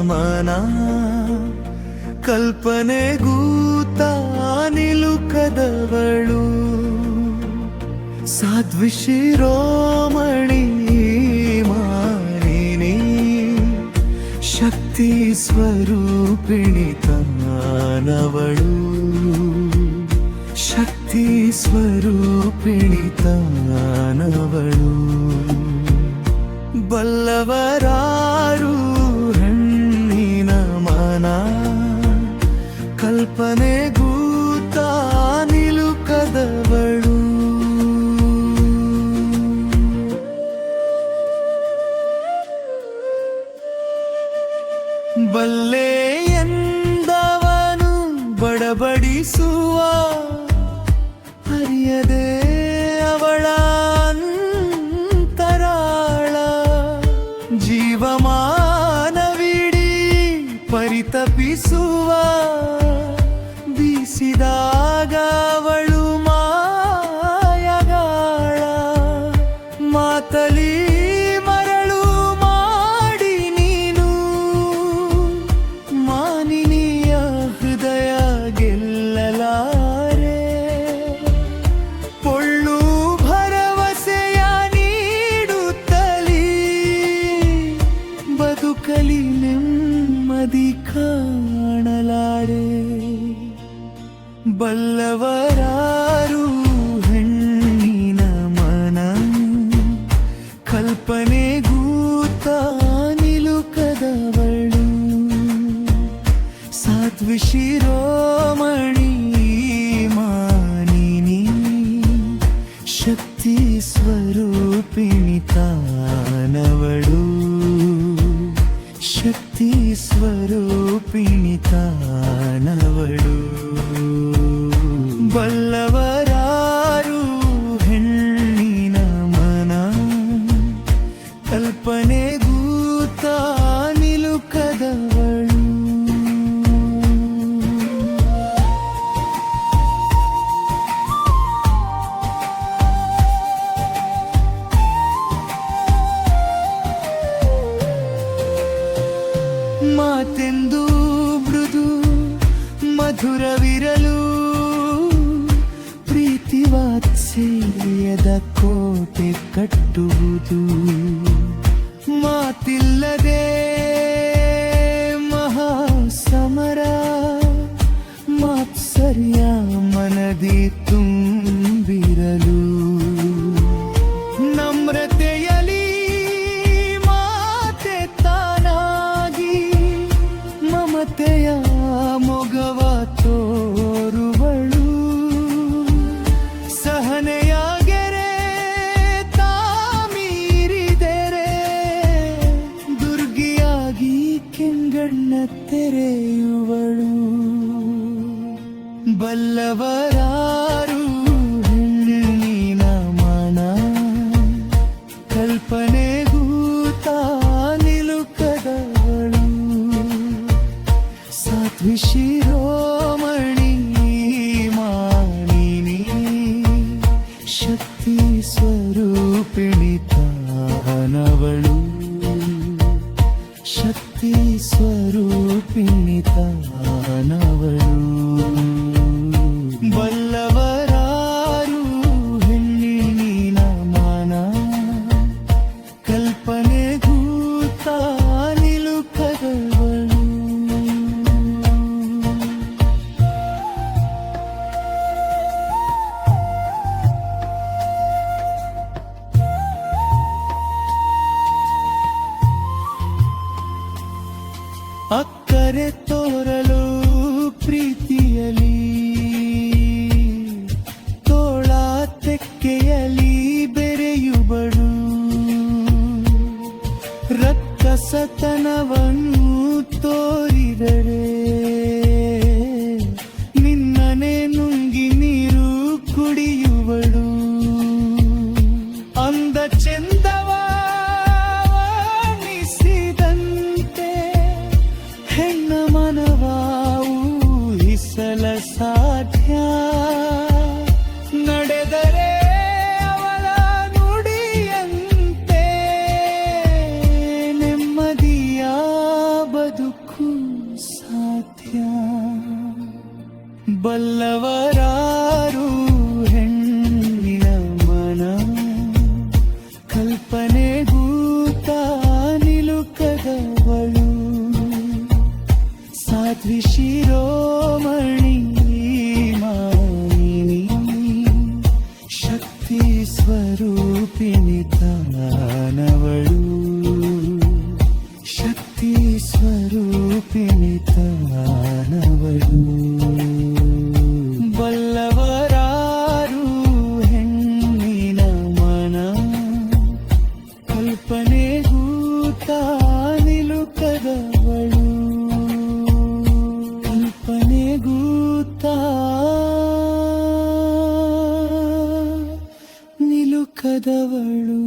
ನಮನ ಕಲ್ಪನೆಗೂತ ನಿಲುಕದವಳು ಸಾಧ್ವಿ ಶಿರೋಮಣಿ ಮಾಲಿನಿ ಶಕ್ತಿ ಸ್ವರೂಪಿಣಿ ತಾನವಳು ಶಕ್ತಿ ಸ್ವರೂಪಿಣಿ ತಾನವಳು ಬಲ್ಲವರಾರು ಹೆಣ್ಣಿನ ಮನ ಕಲ್ಪನೆಗೂತ ನಿಲುಕದವಳು ಬಲ್ಲೆ ಎಂದವನು ಬಡಬಡಿಸುವ ಅರಿಯದೆ ಅವಳ ಅಂತರಾಳ ಜೀವಮಾನವಿಡೀ ಪರಿತಪಿಸುವ ಬೀಸಿದಾಗ ಅವಳು ಮಾಯಗಾಳ ಮಾತಲಿ ಮರಳು ಮಾಡಿ ನೀನು ಮಾನಿನಿಯ ಹೃದಯ ಗೆಲ್ಲಲಾರೆ ಪೊಳ್ಳು ಭರವಸೆಯ ನೀಡುತ್ತಲೀ ಬದುಕಲಿ ನೆಮ್ಮದಿ ಕಾಣಲಾರೆ ಬಲ್ಲವರಾರು ಹೆಣ್ಣಿನ ಮನ ಕಲ್ಪನೆಗೂತ ನಿಲುಕದವಳು ಸಾಧ್ವಿ ಶಿರೋಮಣಿ ಮಾನಿನಿ ಶಕ್ತಿ ಸ್ವರೂಪಿಣಿ ತಾನವಳು ಶಕ್ತಿ ಸ್ವರೂಪಿಣಿ ತಾನವಳು ಬಲ್ಲವರಾರು ಹೆಣ್ಣಿನ ಮನ ಕಲ್ಪನೆಗೂತ ನಿಲುಕದವಳು ಮಾತೆಂದು ಮೃದು ಮಧುರವಿರಲು ಪ್ರೀತಿ ವಾತ್ಸಲ್ಯದ ಕೋಟೆ ಕಟ್ಟುವುದು ಮಾತಿಲ್ಲದೆ ಮಹಾಸಮರ ಮಾತ್ಸರ್ಯ ಮನದಿ ತುಂಬಿರಲು ನಮ್ರತೆಯಲಿ ಮಾತೆ ತಾನಾಗಿ ಮಮತೆಯ ಮೊಗವ ತೋರುವಳು ಸಹನೆಯ ಗೆರೆ ತಾಮೀರಿದರೆ ದುರ್ಗಿಯಾಗಿ ಕೆಂಗಣ್ಣ ತೆರೆಯುವಳು ಬಲ್ಲವರಾರು ಹೆಣ್ಣಿನ ಮನ ಕಲ್ಪನೆಗೂತ ನಿಲುಕದವಳು ಸಾಧ್ವಿ ಶಿರೋಮಣಿ ಮಾನಿನಿ ಶಕ್ತಿ ಸ್ವರೂಪಿಣಿ ತಾನವಳು ಶಕ್ತಿ ಸ್ವರೂಪಿಣಿ ತಾನವಳು ಬಲ್ಲವರಾರು ಹೆಣ್ಣಿನ ಮನ ಕಲ್ಪನೆಗೂತ ನಿಲುಕದವಳು ಅಕ್ಕರೆ ತೋರಲು ಪ್ರೀತಿಯಲಿ ತೋಳ ತೆಕ್ಕೆಯಲಿ ಬೆರೆಯುವಳು ರಕ್ಕಸತನವನ್ನು ತೋರಿದರೆ ನಿನ್ನನೆ ನುಂಗಿ ನೀರು ಕುಡಿಯುವಳು ಅಂದ ಚೆಂದವ ವರ್ಣಿಸಿದಂತೆ ಹೆಣ್ಣ ಮನವಾವು ಹಿಸಲ ಸಾಧ್ಯ ನಡೆದರೆ ಅವಳ ನುಡಿಯಂತೆ ನೆಮ್ಮದಿಯ ಬದುಕು ಬಲ್ಲವರಾರು ಹೆಣ್ಣಿನ ಮನ ಕಲ್ಪನೆಗೂತ ನಿಲುಕದವಳು ಸಾಧ್ವಿ ಶಿರೋಮಣಿ ಮಾಯಿನಿ ಶಕ್ತಿ ಸ್ವರೂಪಿಣಿ ತಾನವಳು ಶಕ್ತಿ ಸ್ವರೂಪಿಣಿ ತಾನವಳು ಬಲ್ಲವರಾರು ಹೆಣ್ಣಿನ ಮನ ಕಲ್ಪನೆಗೂತ ನಿಲುಕದವಳು ಕಲ್ಪನೆಗೂತ ನಿಲುಕದವಳು